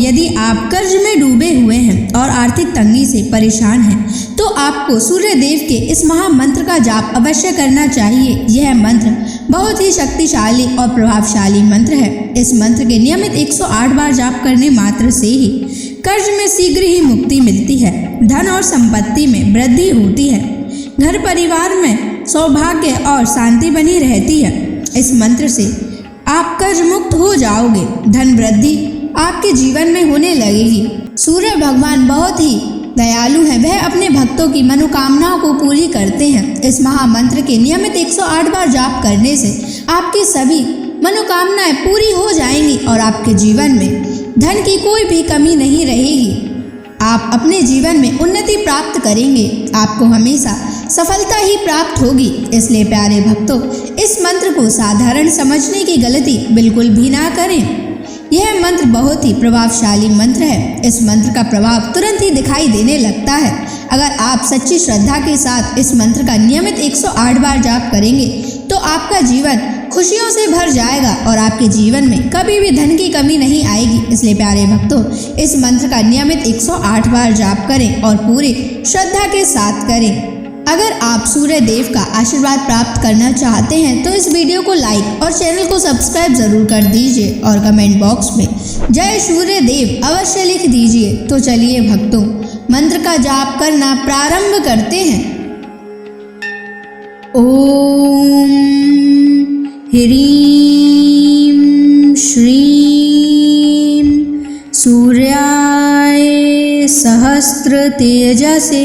यदि आप कर्ज में डूबे हुए हैं और आर्थिक तंगी से परेशान हैं, तो आपको सूर्य देव के इस महामंत्र का जाप अवश्य करना चाहिए। यह मंत्र बहुत ही शक्तिशाली और प्रभावशाली मंत्र है। इस मंत्र के नियमित 108 बार जाप करने मात्र से ही कर्ज में शीघ्र ही मुक्ति मिलती है, धन और संपत्ति में वृद्धि होती है, घर परिवार में सौभाग्य और शांति बनी रहती है। इस मंत्र से आप कर्ज मुक्त हो जाओगे, धन वृद्धि आपके जीवन में होने लगेगी। सूर्य भगवान बहुत ही दयालु हैं, वह अपने भक्तों की मनोकामनाओं को पूरी करते हैं। इस महामंत्र के नियमित 108 बार जाप करने से आपकी सभी मनोकामनाएं पूरी हो जाएंगी और आपके जीवन में धन की कोई भी कमी नहीं रहेगी। आप अपने जीवन में उन्नति प्राप्त करेंगे, आपको हमेशा सफलता ही प्राप्त होगी। इसलिए प्यारे भक्तों, इस मंत्र को साधारण समझने की गलती बिल्कुल भी ना करें। यह मंत्र बहुत ही प्रभावशाली मंत्र है। इस मंत्र का प्रभाव तुरंत ही दिखाई देने लगता है। अगर आप सच्ची श्रद्धा के साथ इस मंत्र का नियमित 108 बार जाप करेंगे तो आपका जीवन खुशियों से भर जाएगा और आपके जीवन में कभी भी धन की कमी नहीं आएगी। इसलिए प्यारे भक्तों, इस मंत्र का नियमित 108 बार जाप करें और पूरी श्रद्धा के साथ करें। अगर आप सूर्य देव का आशीर्वाद प्राप्त करना चाहते हैं तो इस वीडियो को लाइक और चैनल को सब्सक्राइब जरूर कर दीजिए और कमेंट बॉक्स में जय सूर्य देव अवश्य लिख दीजिए। तो चलिए भक्तों, मंत्र का जाप करना प्रारंभ करते हैं। ओम ह्रीं श्रीं सूर्याय सहस्र तेजसे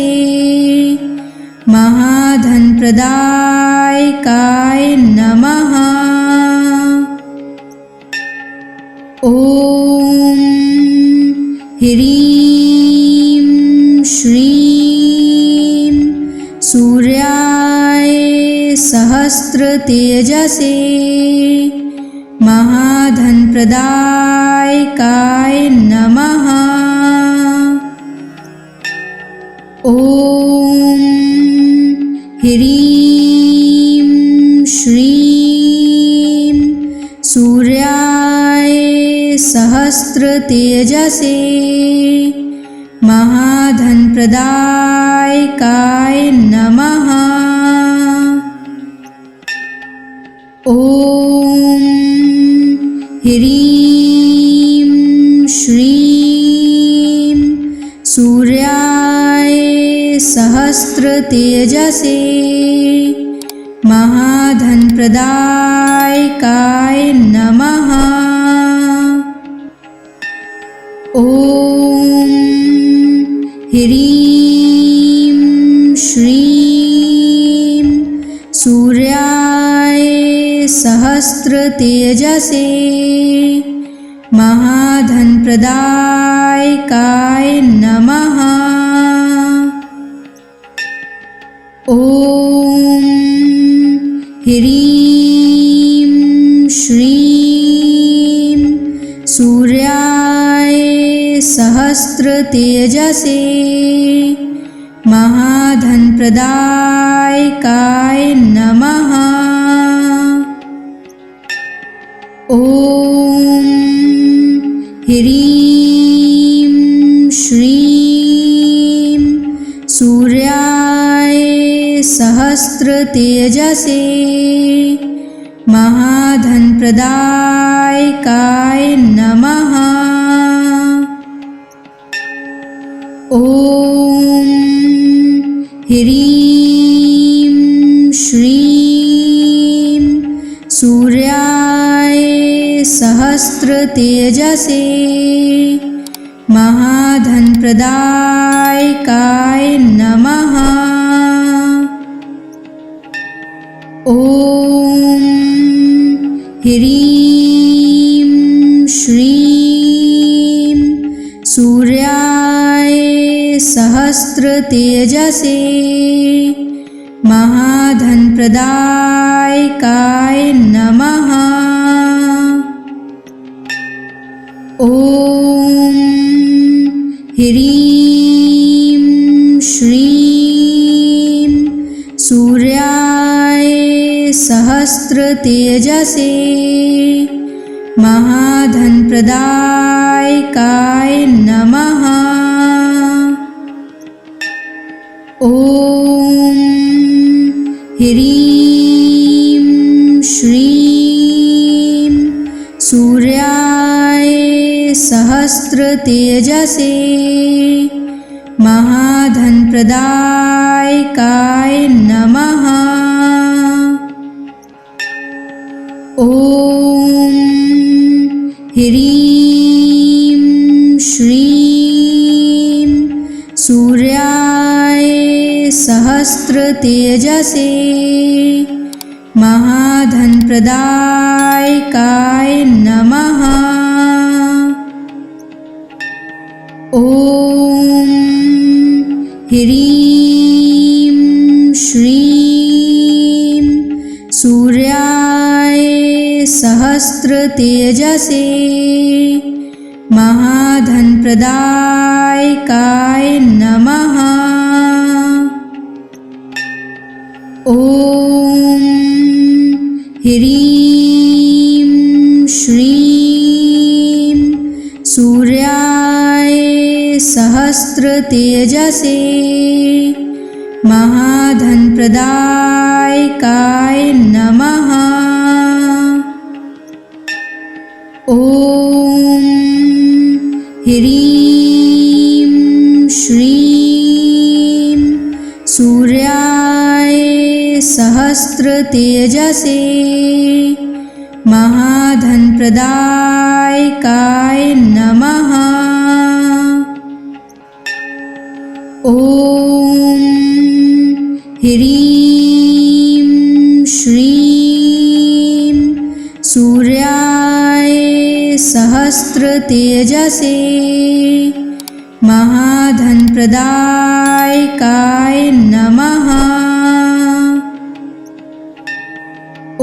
महाधन प्रदायकाय नमः। ओम ह्रीं श्रीं सूर्याय सहस्र तेजसे महाधन प्रदायकाय नमः। ओम ह्रीं श्रीं सूर्याय सहस्र तेजसे महाधन प्रदायकाय नमः। ओम ह्रीं श्रीं सूर्याय सहस्र तेजसे महाधन प्रदायकाय नमः। ओम ह्रीं श्रीं सूर्याय सहस्र तेजसे महाधन प्रदायकाय नमः। ओम ह्रीं श्रीं सूर्याय सहस्र तेजसे महाधन प्रदायकाय नमः। ओम ह्रीं श्रीं सूर्याय सहस्र तेजसे महाधन प्रदायकाय नमः। ओम ह्रीं श्रीं सूर्याय सहस्र तेजसे महाधन प्रदायकाय नमः। ओम ह्रीं श्रीं सूर्याय सहस्र तेजसे महाधन प्रदायकाय नमः। ओम ह्रीं श्रीं सूर्याय सहस्र तेजसे महाधनप्रदायकाय नमः। ॐ ह्रीं श्रीं सूर्याय सहस्रतेजसे महाधनप्रदायकाय नमः। ॐ ह्रीं श्रीं सूर्याय सहस्रतेजसे महाधनप्रदायकाय नमः। ॐ ह्रीं श्रीं सूर्याय सहस्रतेजसे महाधनप्रदायकाय नमः। ॐ ह्रीं श्रीं सूर्याय सहस्रतेजसे महाधनप्रदायकाय नमः। ॐ ह्रीं श्रीं सूर्याय सहस्रतेजसे महाधनप्रदायकाय नमः। ॐ ह्रीं श्रीं सूर्याय सहस्रतेजसे महाधनप्रदायकाय नमः। ॐ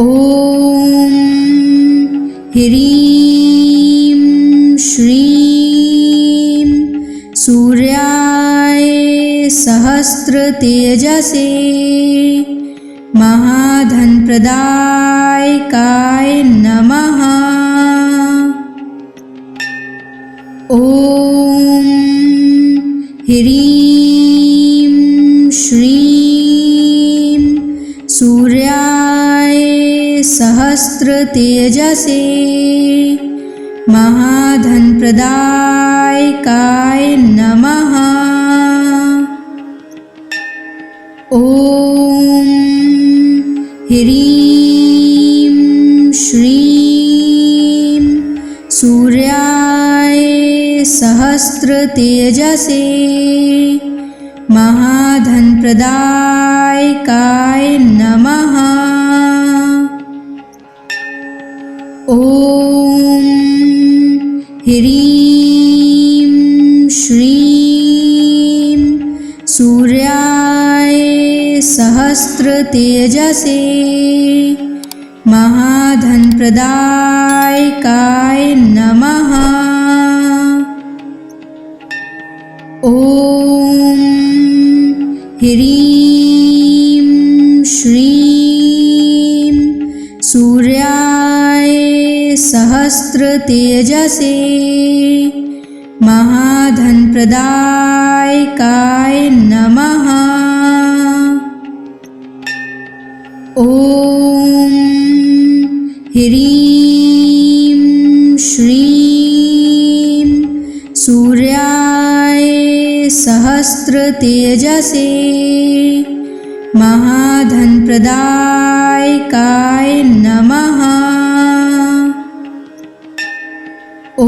ह्रीं श्रीं सूर्याय सहस्रतेजसे महाधनप्रदायकाय नमः। ॐ ह्रीं श्रीं सूर्याय सहस्रतेजसे महाधनप्रदायकाय नमः। ॐ ह्रीं श्रीं सूर्याय सहस्रतेजसे महाधनप्रदायकाय नमः। ॐ ह्रीं श्रीं सूर्याय सहस्रतेजसे महाधनप्रदायकाय नमः। ॐ ह्रीं श्रीं सूर्याय सहस्रतेजसे महाधनप्रदायकाय नमः। ॐ ह्रीं श्रीं सूर्याय सहस्रतेजसे महाधनप्रदायकाय नमः। ॐ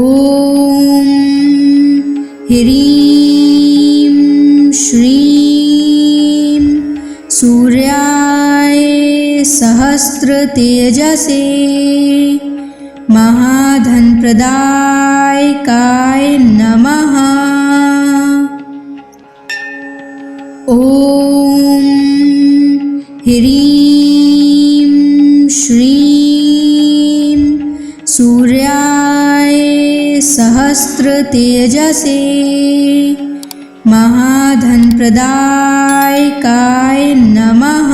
ह्रीं श्रीं सूर्याय सहस्रतेजसे महाधनप्रदायकाय नमः। ॐ ह्रीं श्रीं सूर्याय सहस्रतेजसे महाधनप्रदायकाय नमः।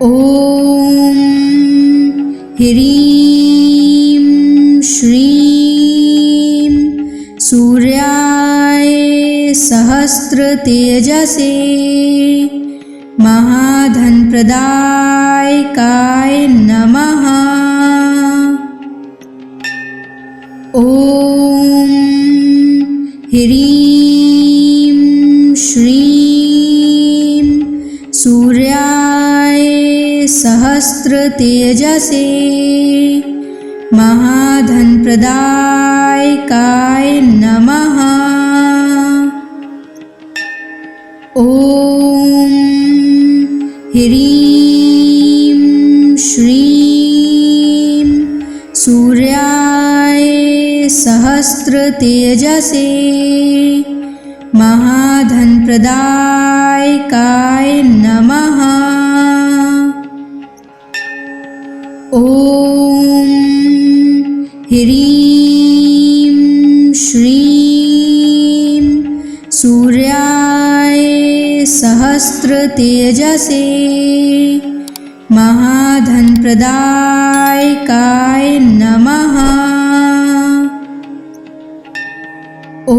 ॐ ह्रीं श्रीं सूर्याय सहस्रतेजसे महाधनप्रदायकाय नमः। ॐ ह्रीं श्रीं सूर्याय सहस्रतेजसे महाधनप्रदायकाय नमः। ॐ ह्रीं श्रीं सूर्याय सहस्रतेजसे महाधनप्रदायकाय नमः। ॐ ह्रीं श्रीं सूर्याय सहस्रतेजसे महाधनप्रदायकाय नमः। ॐ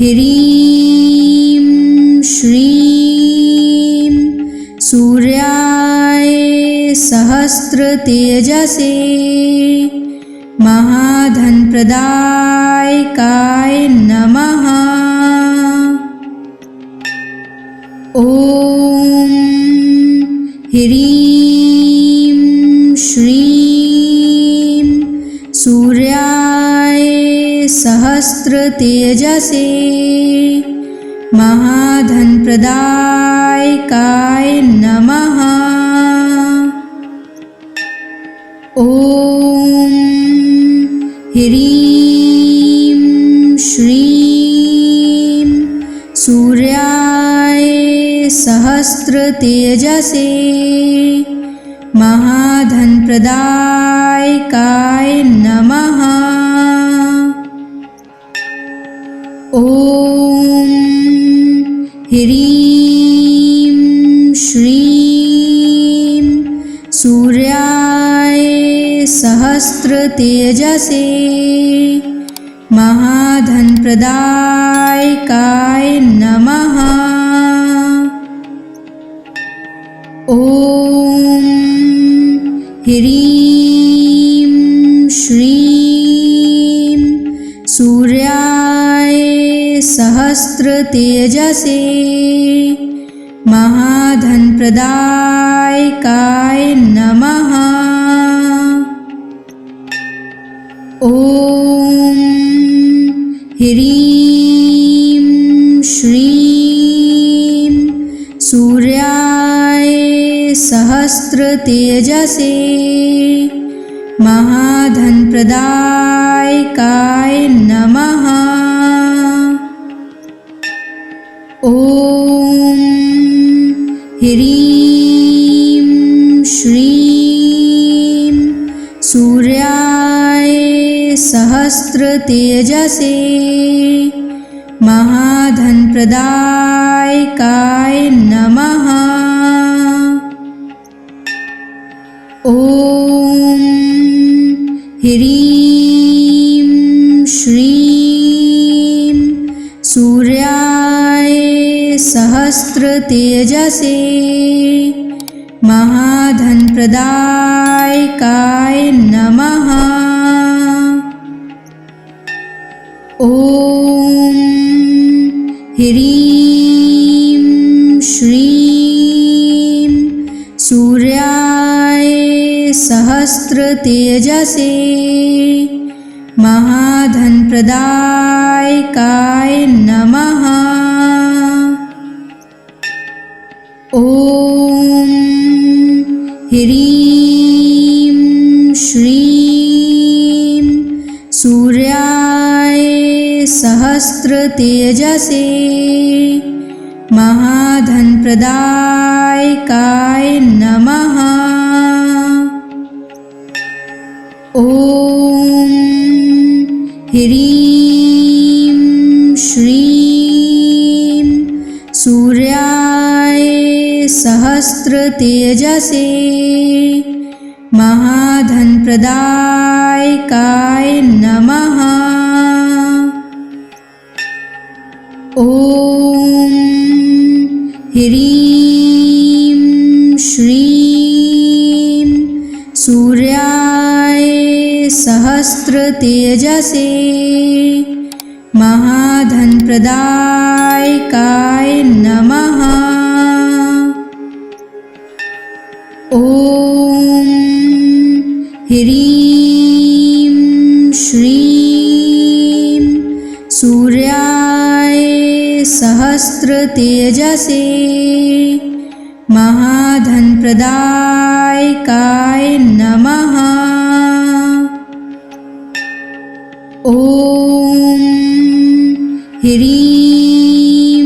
ह्रीं श्रीं सूर्याय सहस्रतेजसे महाधनप्रदायकाय नमः। ॐ ह्रीं श्रीं सूर्याय सहस्रतेजसे महाधनप्रदायकाय नमः। ॐ ह्रीं श्रीं सूर्याय सहस्रतेजसे महाधनप्रदायकाय नमः। ॐ ह्रीं श्रीं सूर्याय सहस्रतेजसे महाधनप्रदायकाय नमः। ॐ ह्रीं श्रीं सूर्याय सहस्रतेजसे महाधनप्रदायकाय नमः। ॐ ह्रीं श्रीं सूर्याय सहस्रतेजसे महाधनप्रदायकाय नमः। ॐ ह्रीं श्रीं सूर्याय सहस्रतेजसे महाधनप्रदायकाय नमः। ॐ ह्रीं श्रीं सूर्याय सहस्रतेजसे महाधनप्रदायकाय नमः। ॐ ह्रीं श्रीं सूर्याय सहस्रतेजसे महाधनप्रदायकाय नमः। ॐ ह्रीं श्रीं सूर्याय सहस्रतेजसे महाधनप्रदायकाय नमः। ॐ ह्रीं श्रीं सूर्याय सहस्रतेजसे महाधनप्रदायकाय नमः। ॐ ह्रीं श्रीं सूर्याय सहस्रतेजसे महाधनप्रदायकाय नमः। ॐ ह्रीं श्रीं सूर्याय सहस्रतेजसे महाधनप्रदायकाय नमः। ॐ ह्रीं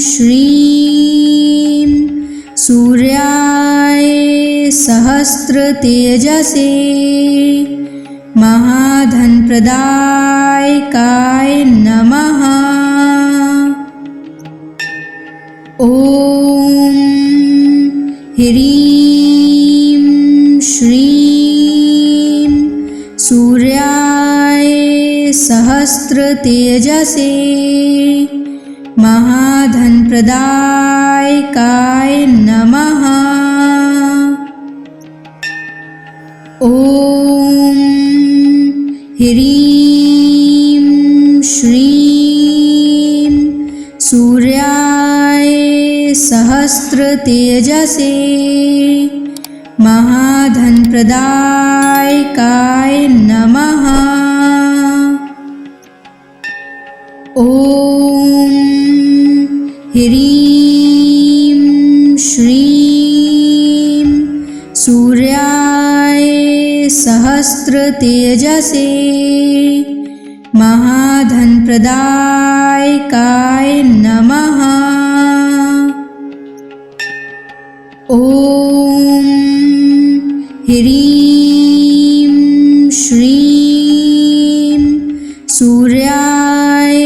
श्रीं सूर्याय सहस्रतेजसे महाधनप्रदायकाय नमः। ॐ ह्रीं श्रीं सूर्याय सहस्रतेजसे महाधनप्रदायकाय नमः। ॐ ह्रीं श्रीं सूर्याय सहस्रतेजसे महाधनप्रदायकाय नमः। ॐ ह्रीं श्रीं सूर्याय सहस्रतेजसे महाधनप्रदायकाय नमः। ॐ ह्रीं श्रीं सूर्याय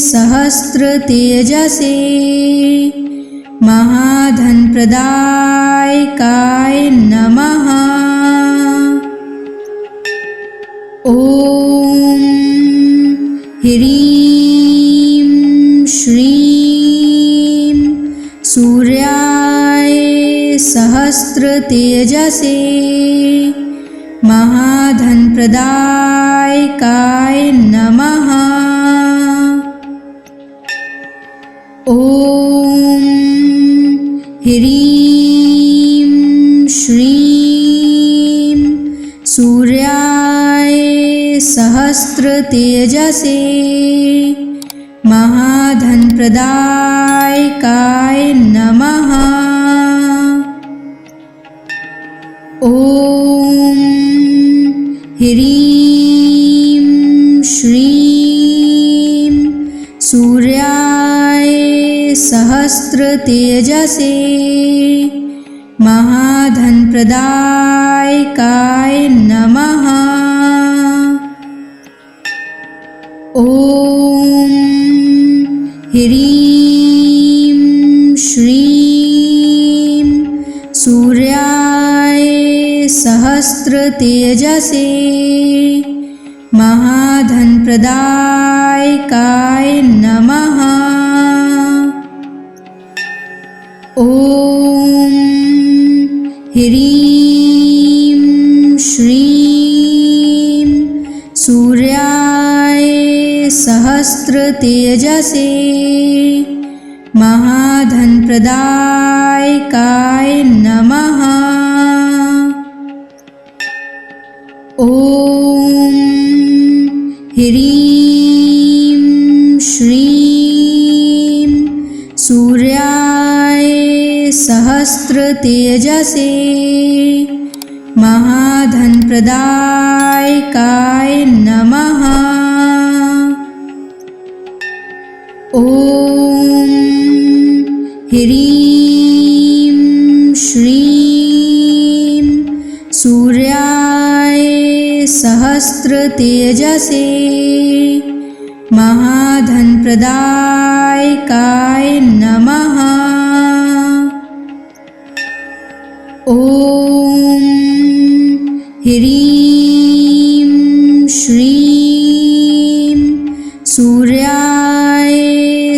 सहस्रतेजसे महाधनप्रदायकाय नमः। ॐ ह्रीं श्रीं सूर्याय सहस्रतेजसे महाधनप्रदायकाय नमः। ॐ ह्रीं श्रीं सूर्याय सहस्रतेजसे महाधनप्रदायकाय नमः। ॐ ह्रीं श्रीं सूर्याय सहस्रतेजसे महाधनप्रदायकाय नमः। ॐ ह्रीं श्रीं सूर्याय सहस्रतेजसे महाधनप्रदायकाय नमः। ॐ ह्रीं श्रीं सूर्याय सहस्रतेजसे महाधनप्रदायकाय नमः। ॐ ह्रीं श्रीं सूर्याय सहस्रतेजसे महाधनप्रदायकाय नमः। ॐ ह्रीं श्रीं सूर्याय सहस्रतेजसे महाधनप्रदायकाय नमः। ह्रीं श्रीं सूर्याय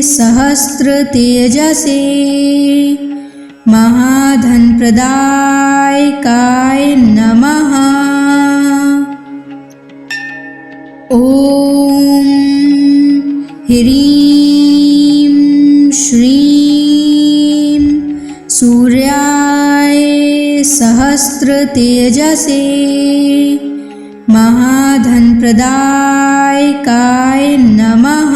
सहस्रतेजसे महाधनप्रदायकाय नमः। ॐ ह्रीं श्रीं सूर्याय सहस्रतेजसे महाधनप्रदायकाय नमः।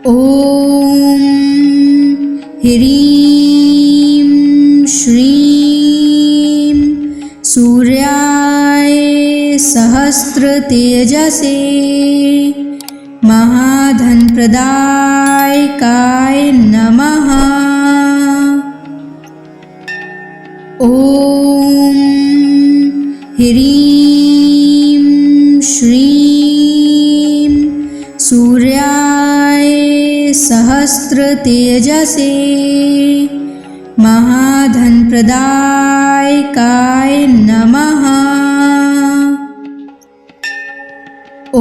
ॐ ह्रीं श्रीं सूर्याय सहस्रतेजसे महाधनप्रदायकाय नमः। ॐ ह्रीं श्रीं सूर्याय सहस्रतेजसे महाधनप्रदायकाय नमः। ॐ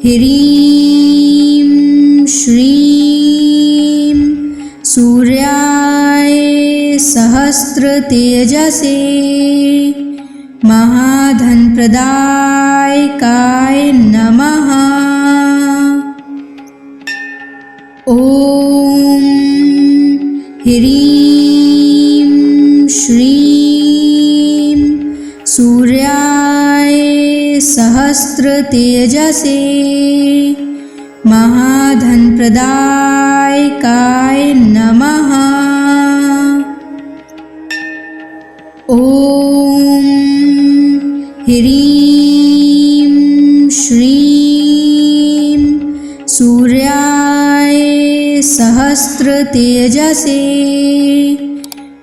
ह्रीं श्रीं सूर्याय सहस्रतेजसे महाधनप्रदायकाय नमः। ॐ ह्रीं श्रीं सूर्याय सहस्रतेजसे महाधनप्रदायकाय नमः। ॐ ह्रीं श्रीं सूर्याय सहस्रतेजसे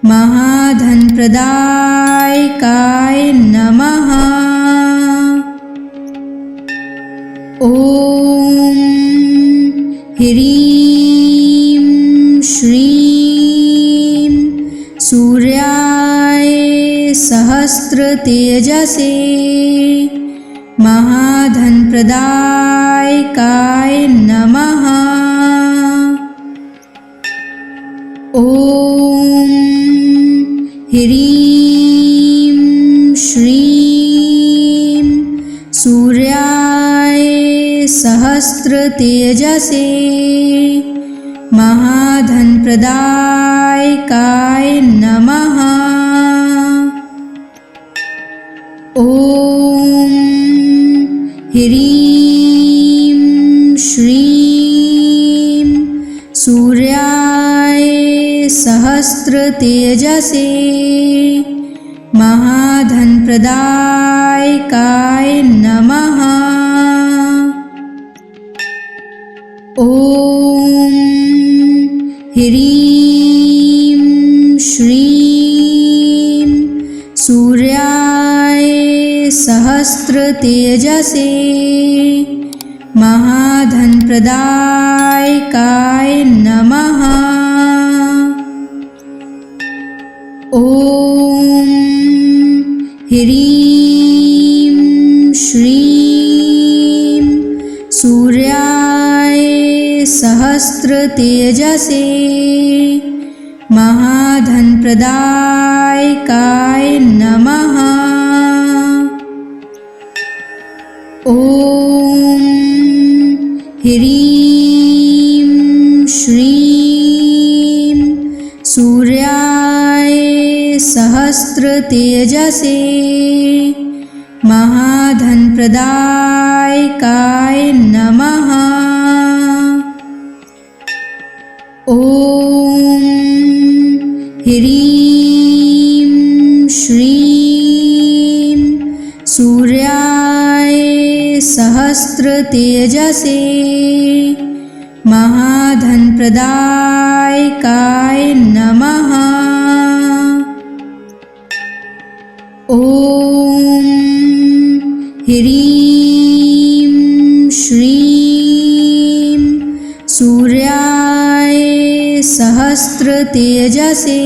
महाधनप्रदायकाय नमः। ॐ ह्रीं श्रीं सूर्याय सहस्रतेजसे महाधनप्रदायकाय नमः। ॐ ह्रीं श्रीं सूर्याय सहस्रतेजसे महाधनप्रदायकाय नमः। ॐ ह्रीं श्रीं सूर्याय सहस्रतेजसे महाधनप्रदायकाय नमः। ॐ ह्रीं श्रीं सूर्याय सहस्रतेजसे महाधनप्रदायकाय नमः। ॐ ह्रीं श्रीं सूर्याय सहस्रतेजसे महाधनप्रदायकाय नमः। ॐ ह्रीं श्रीं सूर्याय सहस्रतेजसे महाधनप्रदायकाय नमः। ॐ ह्रीं श्रीं सूर्याय सहस्रतेजसे महाधनप्रदायकाय नमः। ॐ ह्रीं श्रीं सूर्याय सहस्रतेजसे सहस्र तेजसे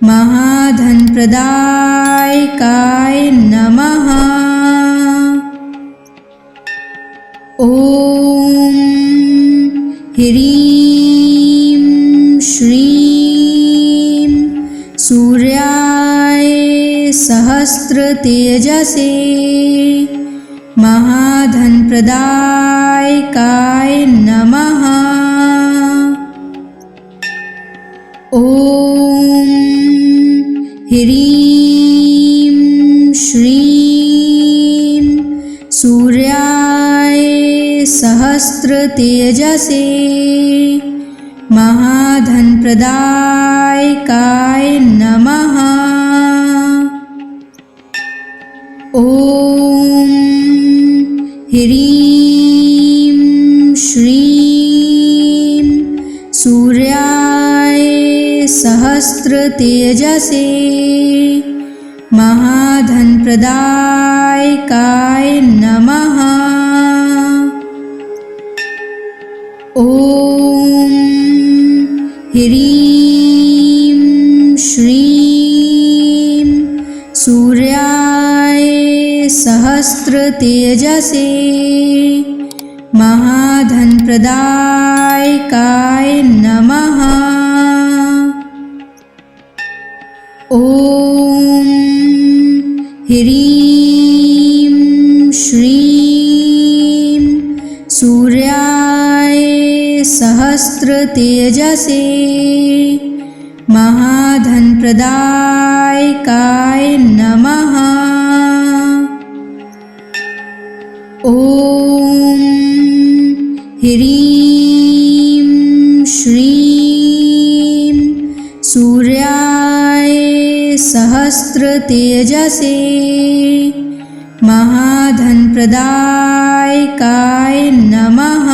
महाधन प्रदायकाय नमः। ओम ह्रीं श्रीं सूर्याय सहस्र तेजसे महाधन प्रदायकाय नमः। ओम ह्रीं श्रीं सूर्याय सहस्र तेजसे महाधन प्रदायकाय नमः। ओम ह्रीं श्रीं सूर्याय सहस्र तेजसे महाधन प्रदायकाय नमः। ओम ह्रीं श्रीं सूर्याय सहस्र तेजसे महाधन प्रदायकाय नमः। ओम ह्रीं श्रीं सूर्याय सहस्र तेजसे महाधन प्रदायकाय नमः। ओम ह्रीं श्रीं सूर्याय सहस्र तेजसे महाधन प्रदायकाय नमः।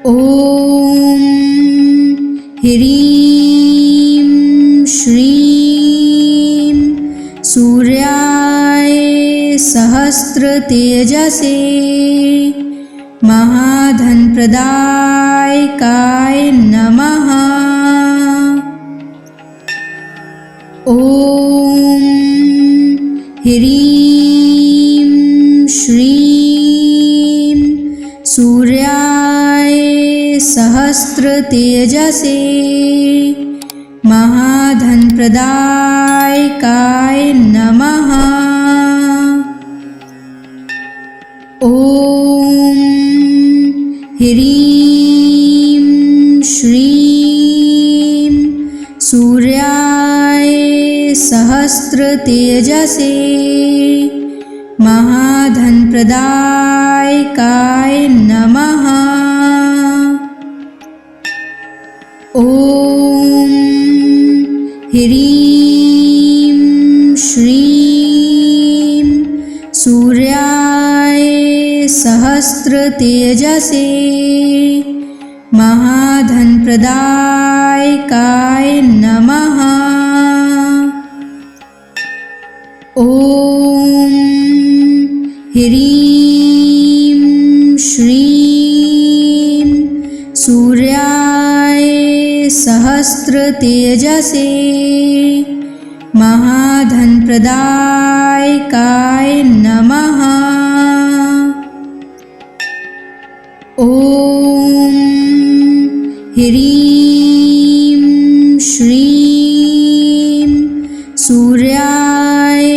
ओम ह्रीं श्रीं सूर्याय सहस्र तेजसे महाधन प्रदायकाय नमः। ओम ह्रीं श्रीं सूर्याय सहस्र तेजसे महाधन प्रदायकाय नमः। ओम ह्रीं श्रीं सूर्याय सहस्र तेजसे महाधन प्रदायकाय नमः। ओम ह्रीं श्रीं सूर्याय सहस्र तेजसे महाधन प्रदायकाय नमः। ओम ह्रीं श्रीं सूर्याय सहस्र तेजसे महाधन प्रदायकाय नमः। ओम ह्रीं श्रीं सूर्याय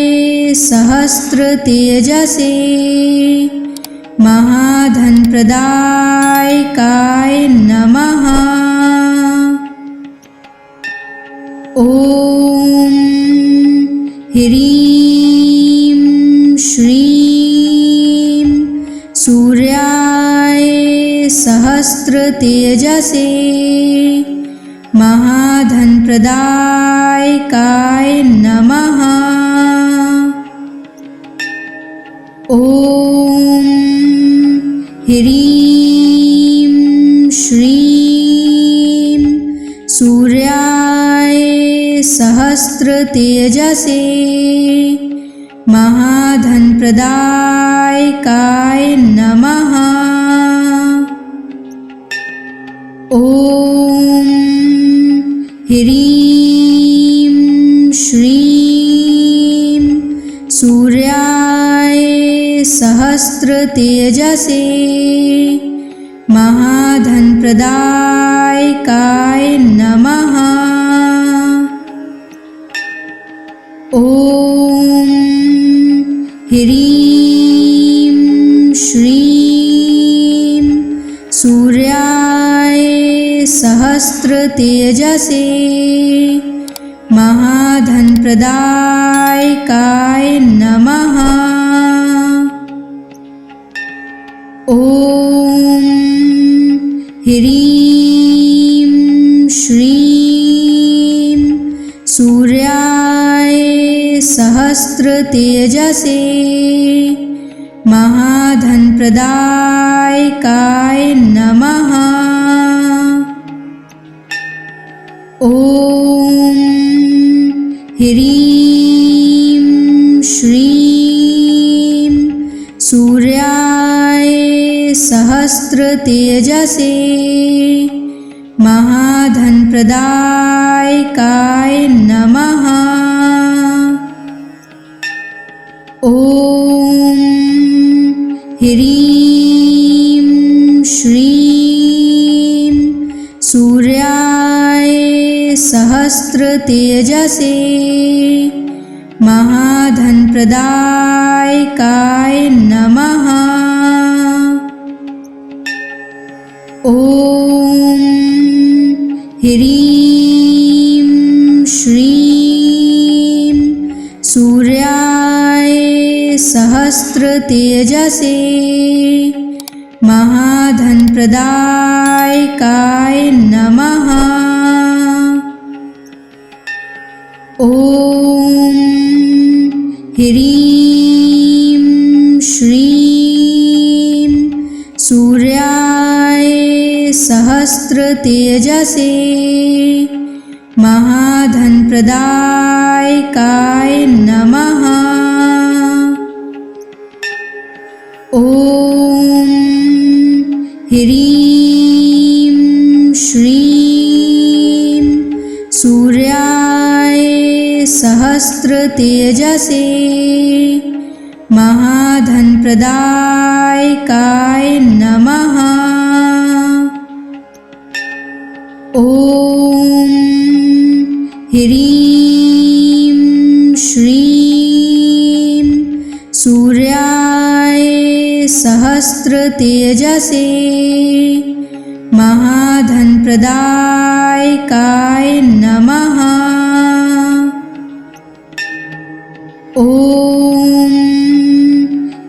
सहस्र तेजसे महाधन प्रदायकाय नमः। ओम ह्रीं श्रीं सूर्याय सहस्र तेजसे महाधन प्रदायकाय नमः। ओम ह्रीं श्रीं सूर्याय सहस्र तेजसे महाधन प्रदायकाय नमः। ह्रीं श्रीं सूर्याय सहस्रतेजसे महाधनप्रदायकाय नमः। ॐ ह्रीं श्रीं सूर्याय सहस्रतेजसे महाधनप्रदायकाय नमः। ॐ ह्रीं श्रीं सूर्याय सहस्रतेजसे महाधनप्रदायकाय नमः। ॐ ह्रीं श्रीं सूर्याय सहस्रतेजसे महाधनप्रदायकाय नमः। ॐ ह्रीं श्रीं सूर्याय सहस्रतेजसे महाधनप्रदायकाय नमः। ॐ ह्रीं श्रीं सूर्याय सहस्रतेजसे महाधनप्रदायकाय नमः। ॐ ह्रीं श्रीं सूर्याय सहस्रतेजसे महाधनप्रदायकाय नमः। ॐ ह्रीं श्रीं सूर्याय सहस्रतेजसे महाधनप्रदायकाय नमः। ॐ ह्रीं श्रीं सूर्याय सहस्रतेजसे महाधनप्रदायकाय नमः। ॐ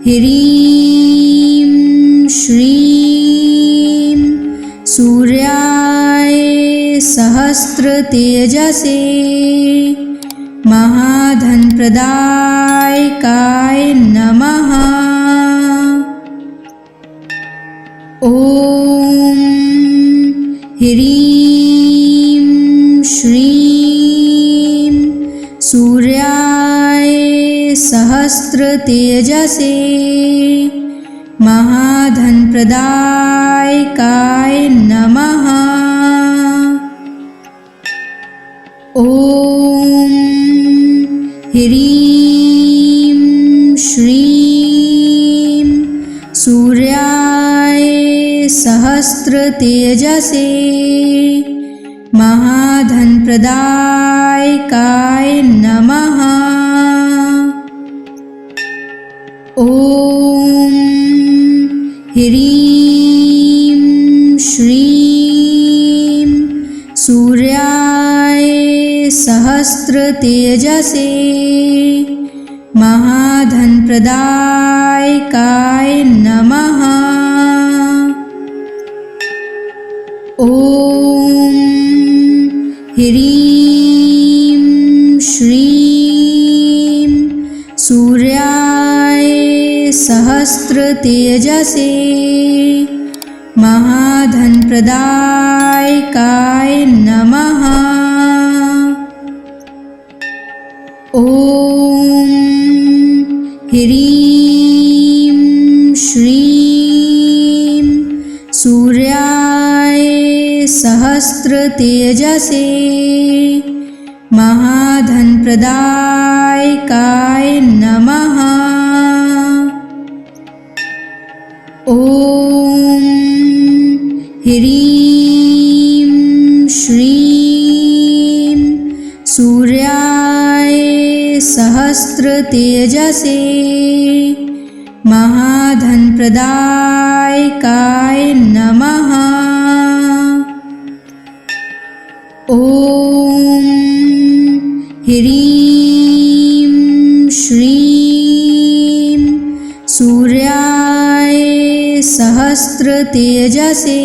ह्रीं श्रीं सूर्याय सहस्रतेजसे महाधनप्रदायकाय नमः। ॐ ह्रीं श्रीं सूर्याय सहस्रतेजसे महाधनप्रदायकाय नमः। ॐ ह्रीं श्रीं सूर्याय सहस्रतेजसे महाधनप्रदायकाय नमः। ॐ ह्रीं श्रीं सूर्याय सहस्रतेजसे महाधनप्रदायकाय नमः। ॐ ह्रीं श्रीं सूर्याय सहस्रतेजसे महाधनप्रदायकाय नमः। ॐ ह्रीं श्रीं सूर्याय सहस्रतेजसे महाधनप्रदायकाय नमः। ॐ ह्रीं श्रीं सूर्याय सहस्रतेजसे महाधनप्रदायकाय नमः। ॐ ह्रीं श्रीं सूर्याय सहस्रतेजसे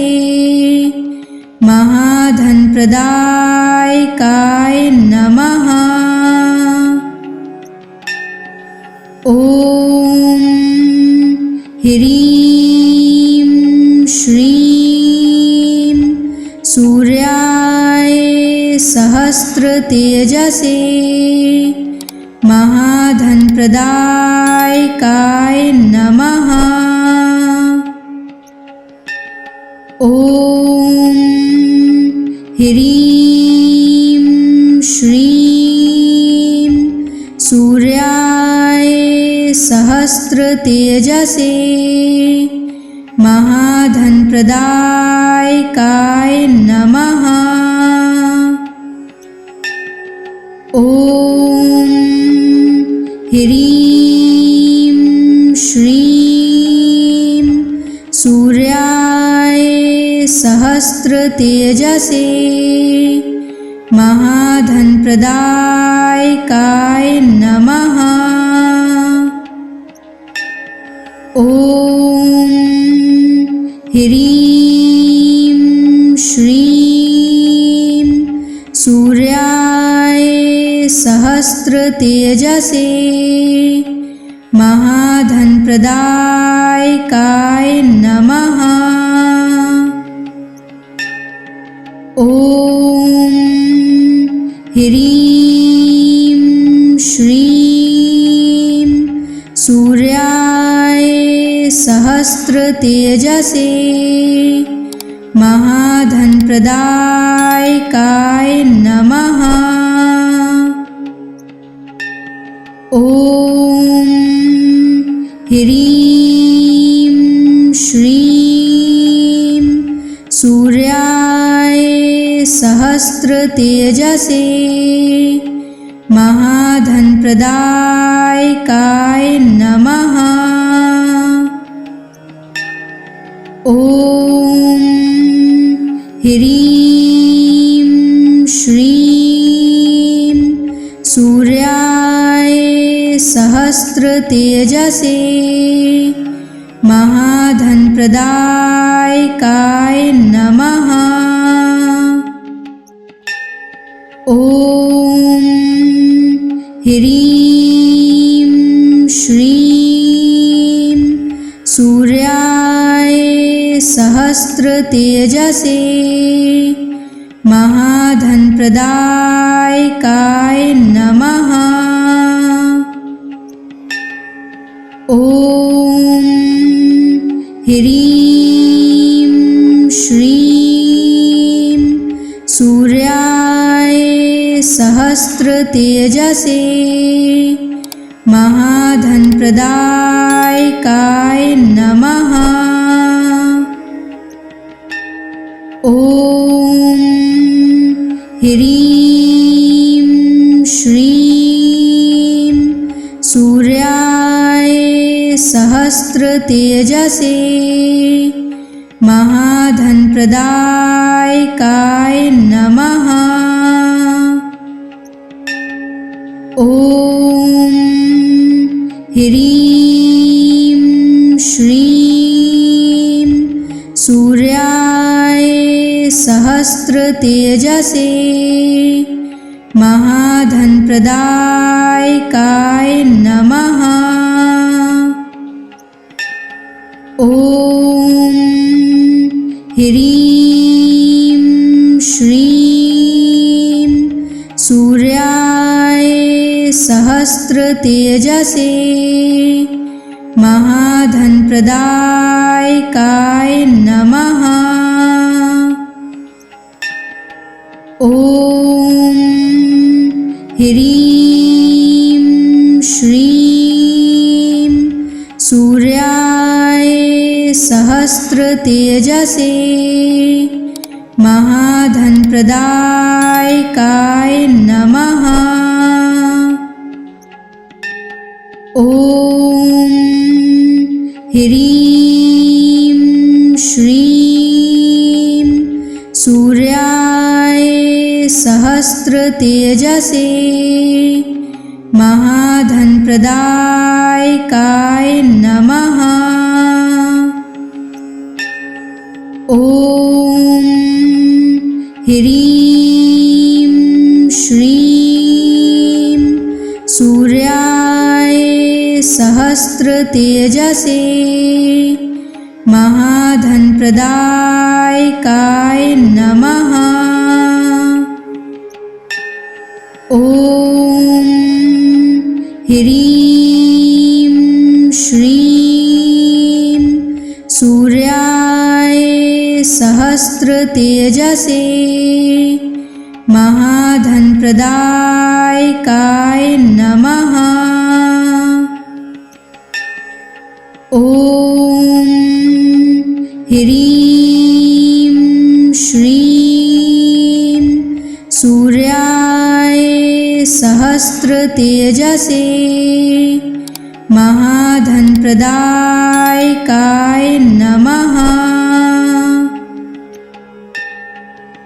महाधनप्रदायकाय नमः। ॐ ह्रीं श्रीं सूर्याय सहस्रतेजसे महाधनप्रदायकाय नमः। ॐ ह्रीं श्रीं सूर्याय सहस्रतेजसे महाधनप्रदायकाय नमः। ॐ ह्रीं श्रीं सूर्याय सहस्रतेजसे महाधनप्रदायकाय नमः। ॐ ह्रीं श्रीं सूर्याय सहस्रतेजसे महाधनप्रदायकाय नमः। ॐ ह्रीं श्रीं सूर्याय सहस्रतेजसे महाधनप्रदायकाय नमः। ॐ ह्रीं श्रीं सूर्याय सहस्रतेजसे महाधनप्रदायकाय नमः। ॐ ह्रीं श्रीं सूर्याय सहस्रतेजसे महाधनप्रदायकाय नमः। ॐ ह्रीं श्रीं सूर्याय सहस्रतेजसे महाधनप्रदायकाय नमः। ॐ ह्रीं श्रीं सूर्याय सहस्रतेजसे महाधनप्रदायकाय नमः। ॐ ह्रीं श्रीं सूर्याय सहस्रतेजसे महाधनप्रदायकाय नमः। ॐ ह्रीं श्रीं सूर्याय सहस्रतेजसे महाधनप्रदायकाय नमः। ॐ ह्रीं श्रीं सूर्याय सहस्रतेजसे महाधनप्रदायकाय नमः। ह्रीं श्रीं सूर्याय सहस्रतेजसे महाधनप्रदायकाय नमः। ॐ ह्रीं श्रीं सूर्याय सहस्रतेजसे महाधनप्रदायकाय नमः। ॐ ह्रीं श्रीं सूर्याय सहस्रतेजसे महाधनप्रदायकाय नमः। ॐ ह्रीं श्रीं सूर्याय सहस्रतेजसे महाधनप्रदायकाय नमः। ॐ ह्रीं श्रीं सूर्याय सहस्रतेजसे महाधनप्रदायकाय नमः।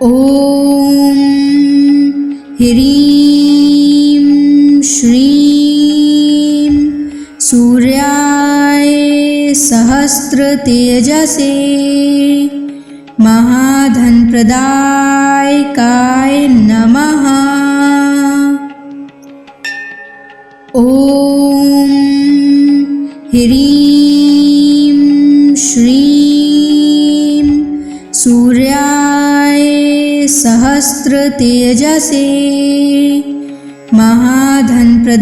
ॐ ह्रीं श्रीं सूर्याय सहस्रतेजसे महाधनप्रदायकाय नमः। ॐ ह्रीं श्रीं सूर्याय सहस्रतेजसे महाधनप्रदायकाय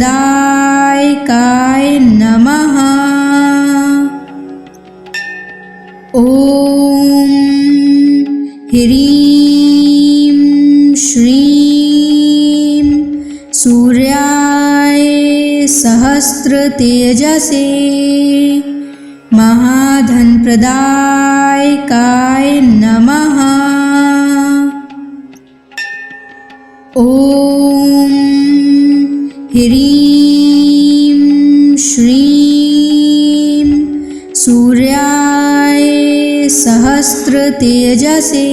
नमः। ॐ ह्रीं श्रीं सूर्याय सहस्रतेजसे महाधनप्रदायकाय नमः। ॐ ह्रीं श्रीं सूर्याय सहस्रतेजसे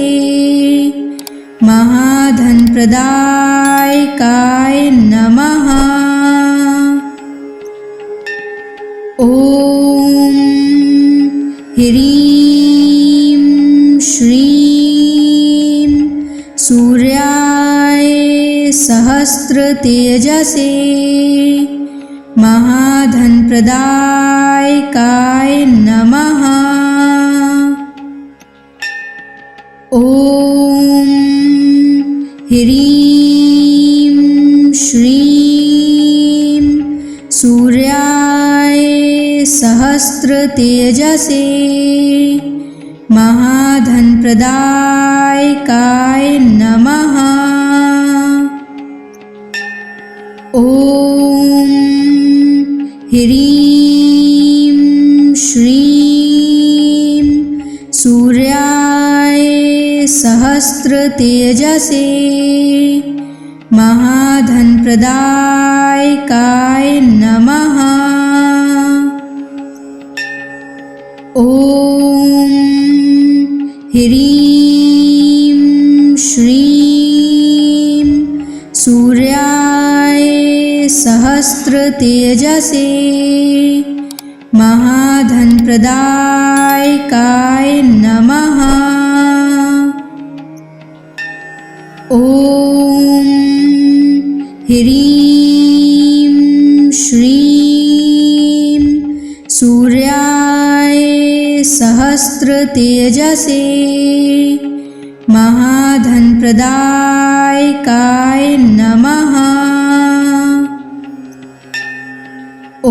महाधनप्रदायकाय नमः। ॐ ह्रीं श्रीं सूर्याय सहस्रतेजसे महाधनप्रदायकाय नमः। ॐ ह्रीं श्रीं सूर्याय सहस्रतेजसे महाधनप्रदायकाय नमः। ॐ ह्रीं श्रीं सूर्याय सहस्रतेजसे महाधनप्रदायकाय नमः। ॐ ह्रीं श्रीं सूर्याय सहस्रतेजसे महाधनप्रदायकाय नमः। ॐ ह्रीं श्रीं सूर्याय सहस्रतेजसे महाधनप्रदायकाय नमः। ॐ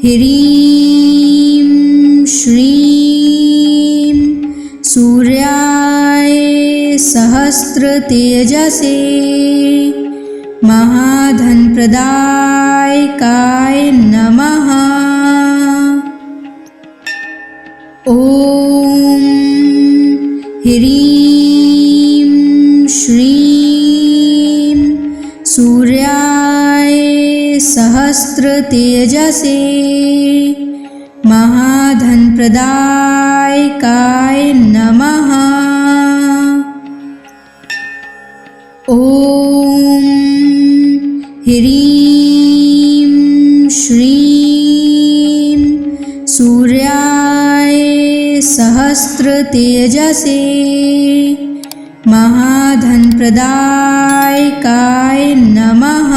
ह्रीं श्रीं सूर्याय सहस्रतेजसे सहस्रतेजसे महाधनप्रदायकाय नमः। ॐ ह्रीं श्रीं सूर्याय सहस्रतेजसे महाधनप्रदायकाय नमः। ॐ ह्रीं श्रीं सूर्याय सहस्रतेजसे महाधनप्रदायकाय नमः।